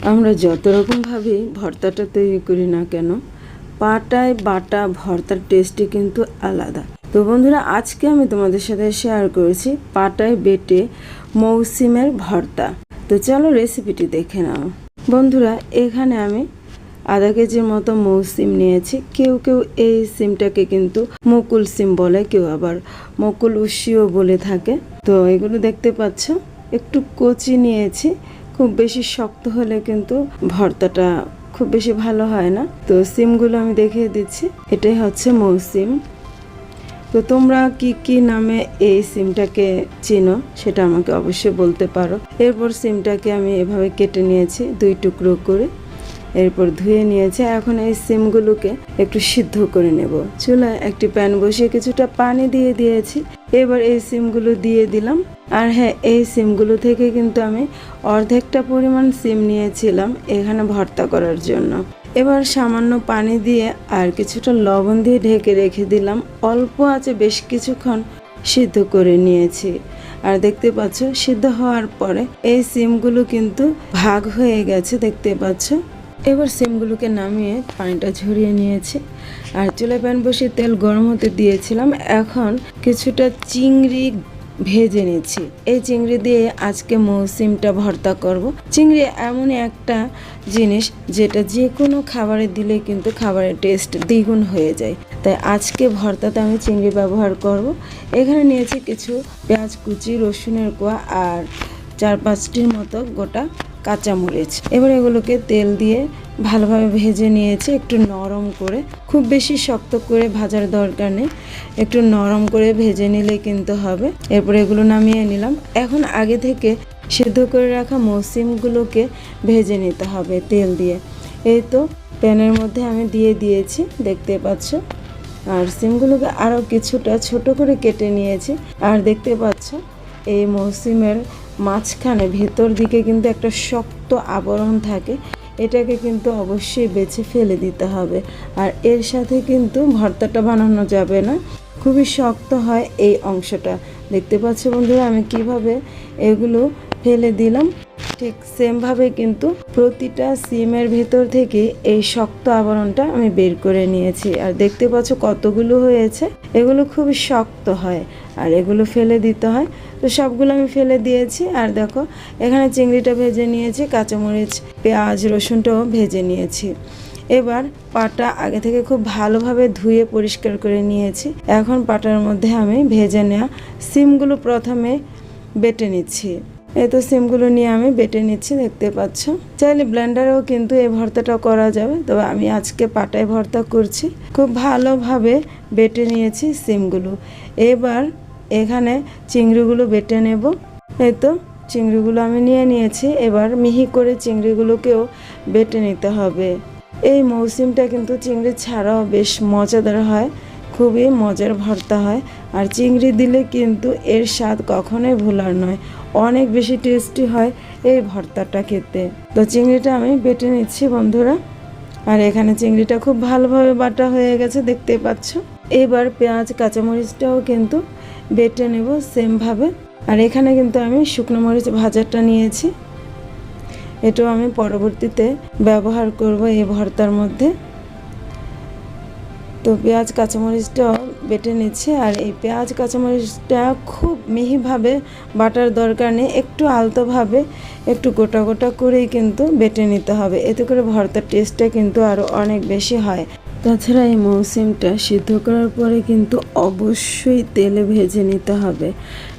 আমরা যত রকমভাবে ভর্তাটা তৈরি করি না কেন, পাটায় বাটা ভর্তার টেস্টই কিন্তু আলাদা। তো বন্ধুরা, আজকে আমি তোমাদের সাথে শেয়ার করেছি পাটায় বেটে মৌসিমের ভর্তা। তো চলো রেসিপিটি দেখে নাও। বন্ধুরা, এখানে আমি আধা কেজির মতো মৌসিম নিয়েছি। কেউ কেউ এই সিমটাকে কিন্তু মুকুল সিম বলে, কেউ আবার মুকুল উস্সিও বলে থাকে। তো এগুলো দেখতে পাচ্ছ, একটু কচি নিয়েছি। খুব বেশি শক্ত হলে কিন্তু ভর্তাটা খুব বেশি ভালো হয় না। তো সিমগুলো আমি দেখিয়ে দিচ্ছি। এটাই হচ্ছে মৌসিম। তো তোমরা কি কি নামে এই সিমটাকে চিনো সেটা আমাকে অবশ্যই বলতে পারো। এরপর সিমটাকে আমি এভাবে কেটে নিয়েছি 2 টুকরো করে, এরপর ধুয়ে নিয়েছি। এখন এই সিমগুলোকে একটু সিদ্ধ করে নেব। চুলায় একটি প্যান বসিয়ে কিছুটা পানি দিয়ে দিয়েছি। এবার এই সিমগুলো দিয়ে দিলাম। আর হ্যাঁ, এই সিমগুলো থেকে কিন্তু আমি অর্ধেকটা পরিমাণ সিম নিয়েছিলাম এখানে ভর্তা করার জন্য। এবার সামান্য পানি দিয়ে আর কিছুটা লবণ দিয়ে ঢেকে রেখে দিলাম। অল্প আঁচে বেশ কিছুক্ষণ সিদ্ধ করে নিয়েছি। আর দেখতে পাচ্ছ, সিদ্ধ হওয়ার পরে এই সিমগুলো কিন্তু ভাগ হয়ে গেছে, দেখতে পাচ্ছ। এবার সিমগুলোকে নামিয়ে পানিটা ঝরিয়ে নিয়েছি। আর চুলায় প্যান বসিয়ে তেল গরম হতে দিয়েছিলাম। এখন কিছুটা চিংড়ি ভেজে নিচ্ছি। এই চিংড়ি দিয়ে আজকে মৌসিমটা ভর্তা করব। চিংড়ি এমনই একটা জিনিস যেটা যে কোনো খাবারে দিলে কিন্তু খাবারের টেস্ট দ্বিগুণ হয়ে যায়। তাই আজকে ভর্তাতে আমি চিংড়ি ব্যবহার করব। এখানে নিয়েছি কিছু পেঁয়াজ কুচি, রসুনের কোয়া আর 4-5টির মতো গোটা কাঁচামরিচ। এবার এগুলোকে তেল দিয়ে ভালোভাবে ভেজে নিয়েছি, একটু নরম করে। খুব বেশি শক্ত করে ভাজার দরকার নেই, একটু নরম করে ভেজে নিলে কিন্তু হবে। এরপর এগুলো নামিয়ে নিলাম। এখন আগে থেকে সিদ্ধ করে রাখা মৌসিমগুলোকে ভেজে নিতে হবে তেল দিয়ে। এই তো প্যানের মধ্যে আমি দিয়ে দিয়েছি, দেখতে পাচ্ছ। আর সিমগুলোকে আরও কিছুটা ছোট করে কেটে নিয়েছি। আর দেখতে পাচ্ছ, এই মৌসিমের মাঝখানে ভেতর দিকে কিন্তু একটা শক্ত আবরণ থাকে। এটাকে কিন্তু অবশ্যই বেছে ফেলে দিতে হবে। আর এর সাথে কিন্তু ভর্তাটা বানানো যাবে না, খুবই শক্ত হয় এই অংশটা। দেখতে পাচ্ছ বন্ধুরা, আমি কিভাবে এগুলো ফেলে দিলাম। ঠিক সেমভাবে কিন্তু প্রতিটা সিমের ভেতর থেকে এই শক্ত আবরণটা আমি বের করে নিয়েছি। আর দেখতে পাচ্ছ কতগুলো হয়েছে। এগুলো খুবই শক্ত হয় আর এগুলো ফেলে দিতে হয়। তো সবগুলো আমি ফেলে দিয়েছি। আর দেখো, এখানে চিংড়িটা ভেজে নিয়েছি, কাঁচামরিচ, পেঁয়াজ, রসুনটাও ভেজে নিয়েছি। এবার পাটা আগে থেকে খুব ভালোভাবে ধুয়ে পরিষ্কার করে নিয়েছি। এখন পাটার মধ্যে আমি ভেজে নেওয়া সিমগুলো প্রথমে বেটে নিচ্ছি। এই তো সিমগুলো নিয়ে আমি বেটে নিচ্ছি, দেখতে পাচ্ছ। চাইলে ব্লেন্ডারেও কিন্তু এই ভর্তাটা করা যাবে, তবে আমি আজকে পাটায় ভর্তা করছি। খুব ভালোভাবে বেটে নিয়েছি সিমগুলো। এবার এখানে চিংড়িগুলো বেটে নেব। এই তো চিংড়িগুলো আমি নিয়ে নিয়েছি। এবার মিহি করে চিংড়িগুলোকেও বেটে নিতে হবে। এই মৌসিমটা কিন্তু চিংড়ি ছাড়াও বেশ মজাদার হয়, খুবই মজার ভর্তা হয়। আর চিংড়ি দিলে কিন্তু এর স্বাদ কখনোই ভোলার নয়, অনেক বেশি টেস্টি হয় এই ভর্তাটা খেতে। তো চিংড়িটা আমি বেটে নিচ্ছি বন্ধুরা। আর এখানে চিংড়িটা খুব ভালোভাবে বাটা হয়ে গেছে, দেখতে পাচ্ছ। এবার পেঁয়াজ, কাঁচামরিচটাও কিন্তু বেটে নেব সেমভাবে। আর এখানে কিন্তু আমি শুকনো মরিচ ভাজাটা নিয়েছি, এটাও আমি পরবর্তীতে ব্যবহার করব এই ভর্তার মধ্যে। তো পেঁয়াজ কাঁচামরিচটাও বেটে নিচ্ছে। আর এই পেঁয়াজ কাঁচামরিচটা খুব মিহিভাবে বাটার দরকার নেই, একটু আলতোভাবে একটু গোটা গোটা করেই কিন্তু বেটে নিতে হবে। এতে করে ভর্তার টেস্টটা কিন্তু আরও অনেক বেশি হয়। তাছাড়া এই মৌসিমটা সিদ্ধ করার পরে কিন্তু অবশ্যই তেলে ভেজে নিতে হবে,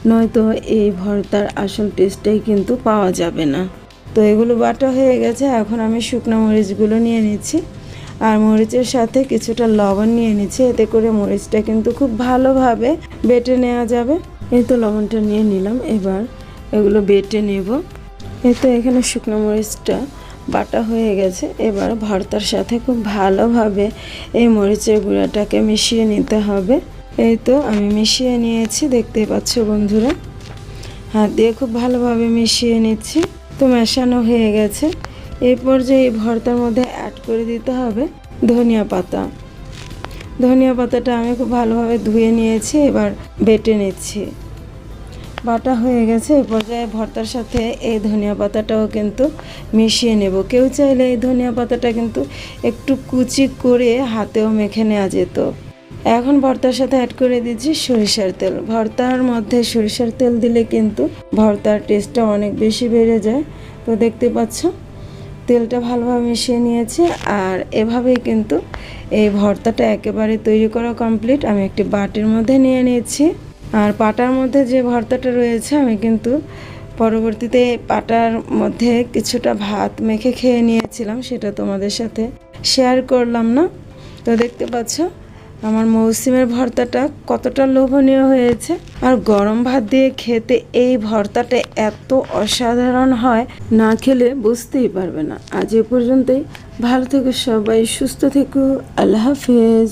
নয়তো এই ভর্তার আসল টেস্টটাই কিন্তু পাওয়া যাবে না। তো এগুলো বাটা হয়ে গেছে। এখন আমি শুকনো মরিচগুলো নিয়ে নিচ্ছি আর মরিচের সাথে কিছুটা লবণ নিয়ে নিচ্ছি। এতে করে মরিচটা কিন্তু খুব ভালোভাবে বেটে নেওয়া যাবে। এই তো লবণটা নিয়ে নিলাম। এবার এগুলো বেটে নেব। এই তো এখানে শুকনো মরিচটা বাটা হয়ে গেছে। এবার ভর্তার সাথে খুব ভালোভাবে এই মরিচের গুঁড়াটাকে মিশিয়ে নিতে হবে। এই তো আমি মিশিয়ে নিয়েছি, দেখতে পাচ্ছ বন্ধুরা। হাত দিয়ে খুব ভালোভাবে মিশিয়ে নিচ্ছি। তো মেশানো হয়ে গেছে। এই পর্যায়ে এই ভর্তার মধ্যে অ্যাড করে দিতে হবে ধনিয়া পাতা। ধনিয়া পাতাটা আমি খুব ভালোভাবে ধুয়ে নিয়েছি, এবার বেটে নিচ্ছি। বাটা হয়ে গেছে। এই পর্যায়ে ভর্তার সাথে এই ধনিয়া পাতাটাও কিন্তু মিশিয়ে নেব। কেউ চাইলে এই ধনিয়া পাতাটা কিন্তু একটু কুচি করে হাতেও মেখে নেওয়া যেত। এখন ভর্তার সাথে অ্যাড করে দিচ্ছি সরিষার তেল। ভর্তার মধ্যে সরিষার তেল দিলে কিন্তু ভর্তার টেস্টটা অনেক বেশি বেড়ে যায়। তো দেখতে পাচ্ছ তেলটা ভালোভাবে মিশিয়ে নিয়েছি। আর এভাবেই কিন্তু এই ভর্তাটা একেবারে তৈরি করা কমপ্লিট। আমি একটি বাটির মধ্যে নিয়ে নিয়েছি। আর পাটার মধ্যে যে ভর্তাটা রয়েছে আমি কিন্তু পরবর্তীতে পাটার মধ্যে কিছুটা ভাত মেখে খেয়ে নিয়েছিলাম, সেটা তোমাদের সাথে শেয়ার করলাম না। তো দেখতে পাচ্ছ আমার মৌসুমের ভর্তাটা কতটা লোভনীয় হয়েছে। আর গরম ভাত দিয়ে খেতে এই ভর্তাটা এত অসাধারণ হয়, না খেলে বুঝতেই পারবে না। আজ এ পর্যন্তই। ভালো থেকো সবাই, সুস্থ থেকো। আল্লাহ হাফেজ।